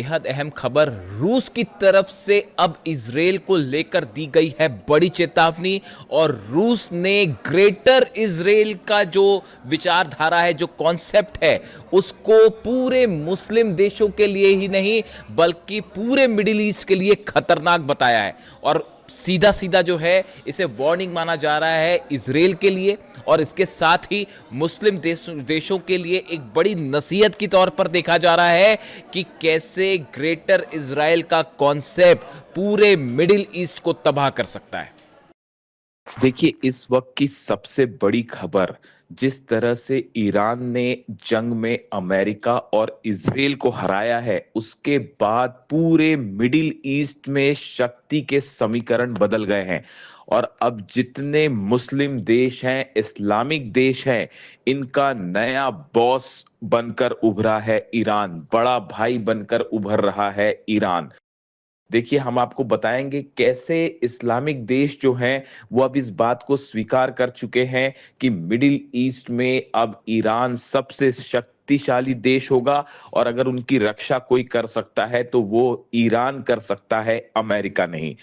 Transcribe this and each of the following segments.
बेहद अहम खबर रूस की तरफ से अब इजराइल को लेकर दी गई है बड़ी चेतावनी। और रूस ने ग्रेटर इजराइल का जो विचारधारा है, जो कॉन्सेप्ट है, उसको पूरे मुस्लिम देशों के लिए ही नहीं बल्कि पूरे मिडिल ईस्ट के लिए खतरनाक बताया है। और सीधा सीधा जो है इसे वार्निंग माना जा रहा है इजराइल के लिए, और इसके साथ ही मुस्लिम देशों के लिए एक बड़ी नसीहत की तौर पर देखा जा रहा है कि कैसे ग्रेटर इजराइल का कॉन्सेप्ट पूरे मिडिल ईस्ट को तबाह कर सकता है। देखिए, इस वक्त की सबसे बड़ी खबर, जिस तरह से ईरान ने जंग में अमेरिका और इजराइल को हराया है, उसके बाद पूरे मिडिल ईस्ट में शक्ति के समीकरण बदल गए हैं। और अब जितने मुस्लिम देश हैं, इस्लामिक देश हैं, इनका नया बॉस बनकर उभरा है ईरान, बड़ा भाई बनकर उभर रहा है ईरान। देखिए, हम आपको बताएंगे कैसे इस्लामिक देश जो हैं वो अब इस बात को स्वीकार कर चुके हैं कि मिडिल ईस्ट में अब ईरान सबसे शक्तिशाली देश होगा, और अगर उनकी रक्षा कोई कर सकता है तो वो ईरान कर सकता है, अमेरिका नहीं।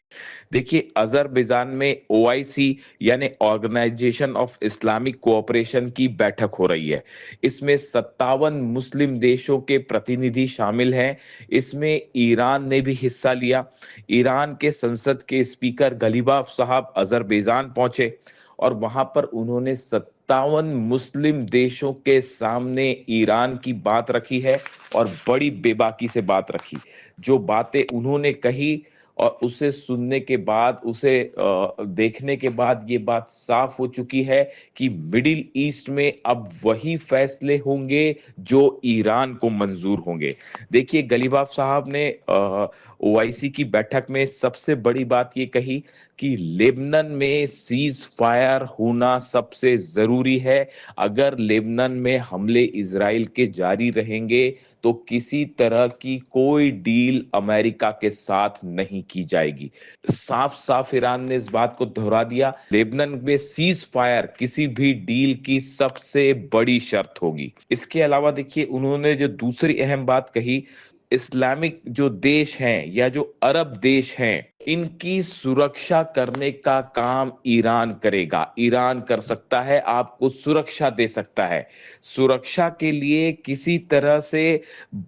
देखिए, अजरबैजान में ओआईसी यानी ऑर्गेनाइजेशन ऑफ इस्लामिक कोऑपरेशन की बैठक हो रही है। इसमें 57 मुस्लिम देशों के प्रतिनिधि शामिल हैं। इसमें ईरान ने भी हिस्सा लिया। ईरान के संसद के स्पीकर गलीबाफ साहब अजरबैजान पहुंचे, और वहां पर उन्होंने 57 मुस्लिम देशों के सामने ईरान की बात रखी है, और बड़ी बेबाकी से बात रखी। जो बातें उन्होंने कही और उसे सुनने के बाद, उसे देखने के बाद ये बात साफ हो चुकी है कि मिडिल ईस्ट में अब वही फैसले होंगे जो ईरान को मंजूर होंगे। देखिए, गलीबाफ साहब ने ओआईसी की बैठक में सबसे बड़ी बात ये कही कि लेबनान में सीज फायर होना सबसे जरूरी है। अगर लेबनान में हमले इजराइल के जारी रहेंगे तो किसी तरह की कोई डील अमेरिका के साथ नहीं की जाएगी। साफ साफ ईरान ने इस बात को दोहरा दिया, लेबनान में सीज फायर किसी भी डील की सबसे बड़ी शर्त होगी। इसके अलावा देखिए, उन्होंने जो दूसरी अहम बात कही, इस्लामिक जो देश हैं या जो अरब देश हैं, इनकी सुरक्षा करने का काम ईरान करेगा। ईरान कर सकता है, आपको सुरक्षा दे सकता है। सुरक्षा के लिए किसी तरह से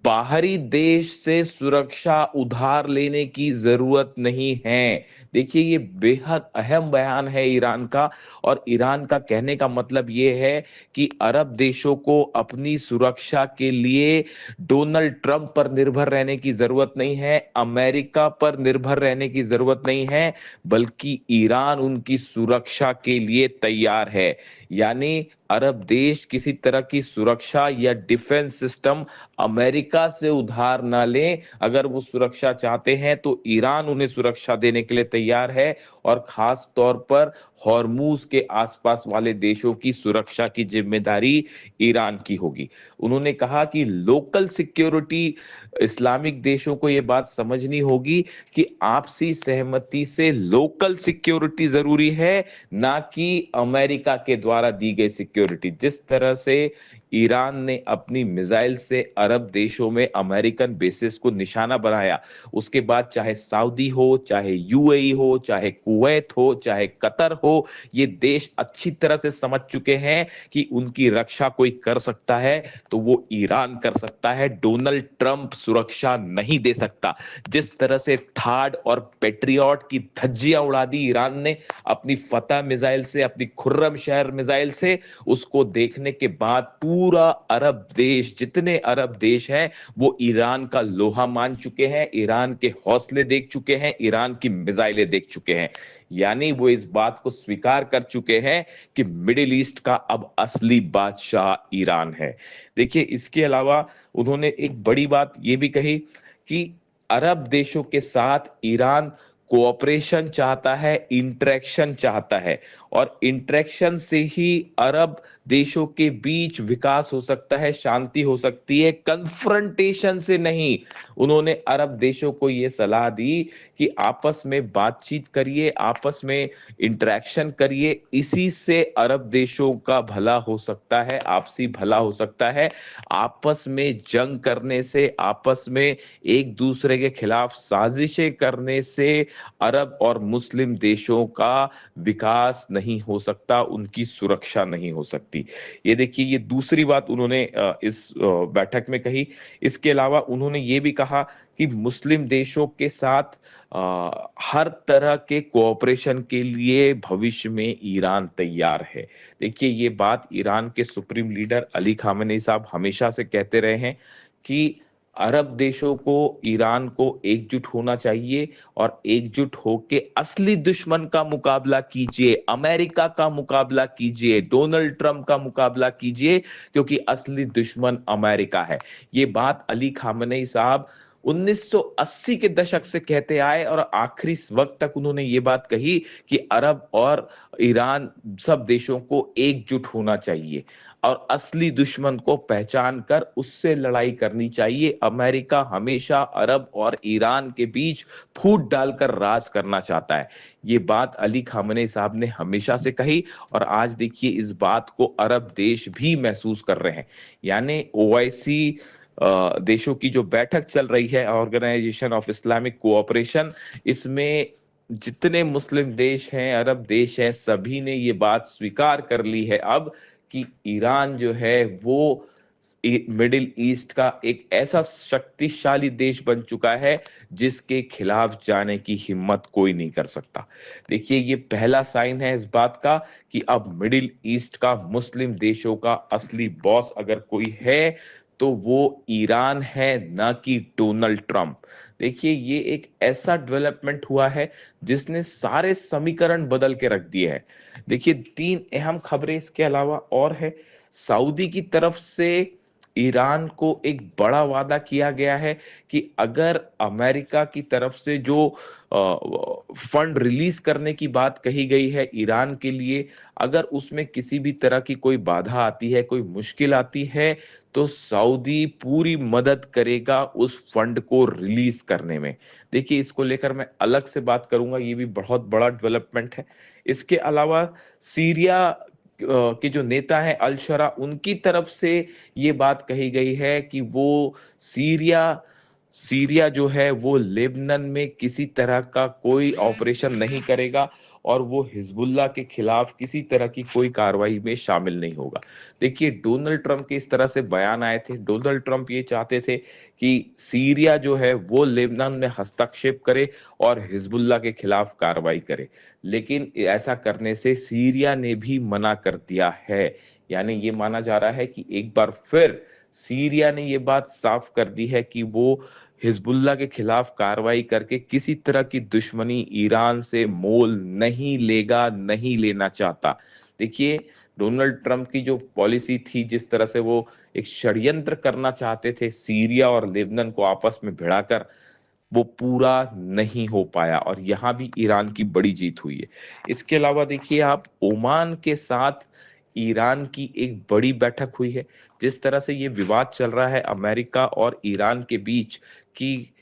बाहरी देश से सुरक्षा उधार लेने की जरूरत नहीं है। देखिए, ये बेहद अहम बयान है ईरान का। और ईरान का कहने का मतलब ये है कि अरब देशों को अपनी सुरक्षा के लिए डोनाल्ड ट्रंप पर निर्भर रहने की जरूरत नहीं है, अमेरिका पर निर्भर रहने की जरूरत नहीं है, बल्कि ईरान उनकी सुरक्षा के लिए तैयार है। यानी अरब देश किसी तरह की सुरक्षा या डिफेंस सिस्टम अमेरिका से उधार ना लें। अगर वो सुरक्षा चाहते हैं तो ईरान उन्हें सुरक्षा देने के लिए तैयार है, और खास तौर पर हॉर्मूज के आसपास वाले देशों की सुरक्षा की जिम्मेदारी ईरान की होगी। उन्होंने कहा कि लोकल सिक्योरिटी, इस्लामिक देशों को यह बात समझनी होगी कि आपसी सहमति से लोकल सिक्योरिटी जरूरी है, ना कि अमेरिका के द्वारा दी गई सिक्योरिटी। जिस तरह से ईरान ने अपनी मिसाइल से अरब देशों में अमेरिकन बेसिस को निशाना बनाया, उसके बाद चाहे सऊदी हो, चाहे यूएई हो, चाहे कुवैत हो, चाहे कतर हो, ये देश अच्छी तरह से समझ चुके हैं कि उनकी रक्षा कोई कर सकता है तो वो ईरान कर सकता है, डोनाल्ड ट्रंप सुरक्षा नहीं दे सकता। जिस तरह से थार्ड और पेट्रियट की धज्जियां उड़ा दी ईरान ने अपनी फतह मिसाइल से, अपनी खुर्रम शहर मिसाइल से, उसको देखने के बाद पूरा अरब देश, जितने अरब देश हैं, वो ईरान का लोहा मान चुके हैं, ईरान के हौसले देख चुके हैं, ईरान की मिसाइलें देख चुके हैं। यानी वो इस बात को स्वीकार कर चुके हैं कि मिडिल ईस्ट का अब असली बादशाह ईरान है। देखिए, इसके अलावा उन्होंने एक बड़ी बात ये भी कही कि अरब देशों के साथ ईरान कोऑपरेशन चाहता है, इंटरेक्शन चाहता है, और इंटरेक्शन से ही अरब देशों के बीच विकास हो सकता है, शांति हो सकती है, कन्फ्रंटेशन से नहीं। उन्होंने अरब देशों को यह सलाह दी कि आपस में बातचीत करिए, आपस में इंटरेक्शन करिए, इसी से अरब देशों का भला हो सकता है, आपसी भला हो सकता है। आपस में जंग करने से, आपस में एक दूसरे के खिलाफ साजिशें करने से अरब और मुस्लिम देशों का विकास नहीं हो सकता, उनकी सुरक्षा नहीं हो सकती। ये देखिए, ये दूसरी बात उन्होंने इस बैठक में कही। इसके अलावा उन्होंने ये भी कहा कि मुस्लिम देशों के साथ हर तरह के कोऑपरेशन के लिए भविष्य में ईरान तैयार है। देखिए, ये बात ईरान के सुप्रीम लीडर अली खामेनी साहब हमेशा से कहते रहे हैं कि अरब देशों को, ईरान को एकजुट होना चाहिए और एकजुट होके असली दुश्मन का मुकाबला कीजिए, अमेरिका का मुकाबला कीजिए, डोनाल्ड ट्रंप का मुकाबला कीजिए, क्योंकि असली दुश्मन अमेरिका है। ये बात अली खामेनी साहब 1980 के दशक से कहते आए और आखिरी वक्त तक उन्होंने ये बात कही कि अरब और ईरान सब देशों को एकजुट होना चाहिए और असली दुश्मन को पहचान कर उससे लड़ाई करनी चाहिए। अमेरिका हमेशा अरब और ईरान के बीच फूट डालकर राज करना चाहता है। ये बात अली खामेनी साहब ने हमेशा से कही और आज देखिए इस बात को अरब देश भी महसूस कर रहे हैं। यानी ओआईसी देशों की जो बैठक चल रही है, ऑर्गेनाइजेशन ऑफ इस्लामिक कोऑपरेशन, इसमें जितने मुस्लिम देश हैं, अरब देश हैं, सभी ने ये बात स्वीकार कर ली है अब कि ईरान जो है वो मिडिल ईस्ट का एक ऐसा शक्तिशाली देश बन चुका है जिसके खिलाफ जाने की हिम्मत कोई नहीं कर सकता। देखिए, ये पहला साइन है इस बात का कि अब मिडिल ईस्ट का, मुस्लिम देशों का असली बॉस अगर कोई है तो वो ईरान है, ना कि डोनाल्ड ट्रंप। देखिए, ये एक ऐसा डेवलपमेंट हुआ है जिसने सारे समीकरण बदल के रख दिए हैं। देखिए, तीन अहम खबरें इसके अलावा और है। सऊदी की तरफ से ईरान को एक बड़ा वादा किया गया है कि अगर अमेरिका की तरफ से जो फंड रिलीज करने की बात कही गई है ईरान के लिए, अगर उसमें किसी भी तरह की कोई बाधा आती है, कोई मुश्किल आती है, तो सऊदी पूरी मदद करेगा उस फंड को रिलीज करने में। देखिए, इसको लेकर मैं अलग से बात करूंगा, ये भी बहुत बड़ा डेवलपमेंट है। इसके अलावा सीरिया के जो नेता हैं अल शरा, उनकी तरफ से ये बात कही गई है कि वो सीरिया सीरिया जो है वो लेबनान में किसी तरह का कोई ऑपरेशन नहीं करेगा और वो हिजबुल्लाह के खिलाफ किसी तरह की कोई कार्रवाई में शामिल नहीं होगा। देखिए, डोनाल्ड ट्रंप के इस तरह से बयान आए थे। डोनाल्ड ट्रंप ये चाहते थे कि सीरिया जो है वो लेबनान में हस्तक्षेप करे और हिजबुल्लाह के खिलाफ कार्रवाई करे, लेकिन ऐसा करने से सीरिया ने भी मना कर दिया है। यानी ये माना जा रहा है कि एक बार फिर सीरिया ने ये बात साफ कर दी है कि वो हिजबुल्लाह के खिलाफ कार्रवाई करके किसी तरह की दुश्मनी ईरान से मोल नहीं लेगा, नहीं लेना चाहता। देखिए, डोनाल्ड ट्रंप की जो पॉलिसी थी, जिस तरह से वो एक षड्यंत्र करना चाहते थे सीरिया और लेबनान को आपस में भिड़ाकर, वो पूरा नहीं हो पाया और यहां भी ईरान की बड़ी जीत हुई है। इसके अलावा देखिए, आप ओमान के साथ ईरान की एक बड़ी बैठक हुई है। जिस तरह से ये विवाद चल रहा है अमेरिका और ईरान के बीच कि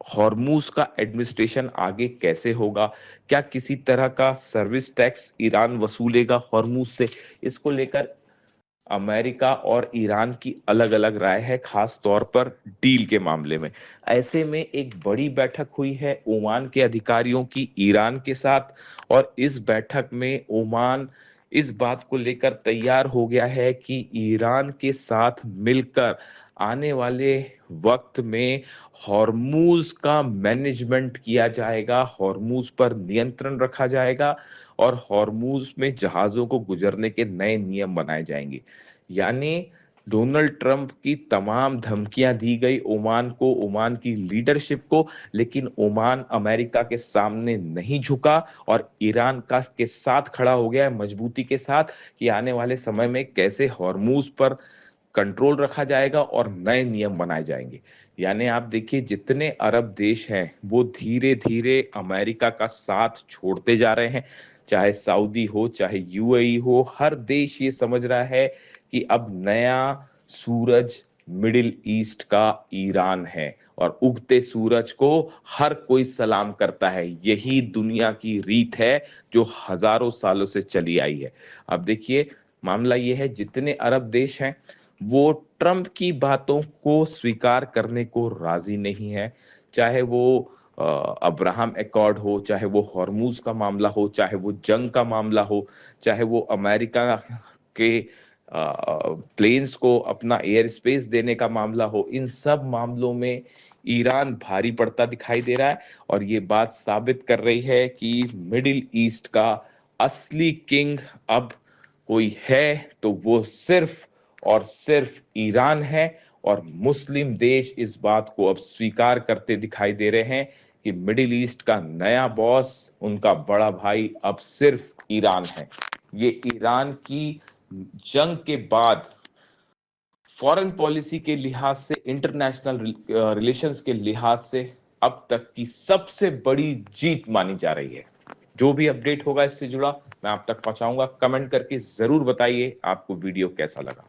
हॉर्मूज का एडमिनिस्ट्रेशन आगे कैसे होगा, क्या किसी तरह का सर्विस टैक्स ईरान वसूलेगा हॉर्मूज से, इसको लेकर अमेरिका और ईरान की अलग अलग राय है, खास तौर पर डील के मामले में। ऐसे में एक बड़ी बैठक हुई है ओमान के अधिकारियों की ईरान के साथ, और इस बैठक में ओमान इस बात को लेकर तैयार हो गया है कि ईरान के साथ मिलकर आने वाले वक्त में हॉर्मूज का मैनेजमेंट किया जाएगा, हॉर्मूज पर नियंत्रण रखा जाएगा और हॉर्मूज में जहाजों को गुजरने के नए नियम बनाए जाएंगे। यानी डोनाल्ड ट्रंप की तमाम धमकियां दी गई ओमान को, ओमान की लीडरशिप को, लेकिन ओमान अमेरिका के सामने नहीं झुका और ईरान का के साथ खड़ा हो गया है मजबूती के साथ कि आने वाले समय में कैसे हॉर्मूज पर कंट्रोल रखा जाएगा और नए नियम बनाए जाएंगे। यानी आप देखिए जितने अरब देश हैं वो धीरे धीरे अमेरिका का साथ छोड़ते जा रहे हैं। चाहे सऊदी हो, चाहे यूएई हो, हर देश ये समझ रहा है कि अब नया सूरज मिडिल ईस्ट का ईरान है और उगते सूरज को हर कोई सलाम करता है। यही दुनिया की रीत है जो हजारों सालों से चली आई है। अब देखिए मामला ये है, जितने अरब देश हैं वो ट्रंप की बातों को स्वीकार करने को राजी नहीं है। चाहे वो अब्राहम एकॉर्ड हो, चाहे वो हॉर्मूज का मामला हो, चाहे वो जंग का मामला हो, चाहे वो अमेरिका के प्लेन्स को अपना एयर स्पेस देने का मामला हो, इन सब मामलों में ईरान भारी पड़ता दिखाई दे रहा है। और ये बात साबित कर रही है कि मिडिल ईस्ट का असली किंग अब कोई है तो वो सिर्फ और सिर्फ ईरान है। और मुस्लिम देश इस बात को अब स्वीकार करते दिखाई दे रहे हैं कि मिडिल ईस्ट का नया बॉस, उनका बड़ा भाई अब सिर्फ ईरान है। ये ईरान की जंग के बाद फॉरेन पॉलिसी के लिहाज से, इंटरनेशनल रिलेशंस के लिहाज से अब तक की सबसे बड़ी जीत मानी जा रही है। जो भी अपडेट होगा इससे जुड़ा मैं आप तक पहुंचाऊंगा। कमेंट करके जरूर बताइए आपको वीडियो कैसा लगा।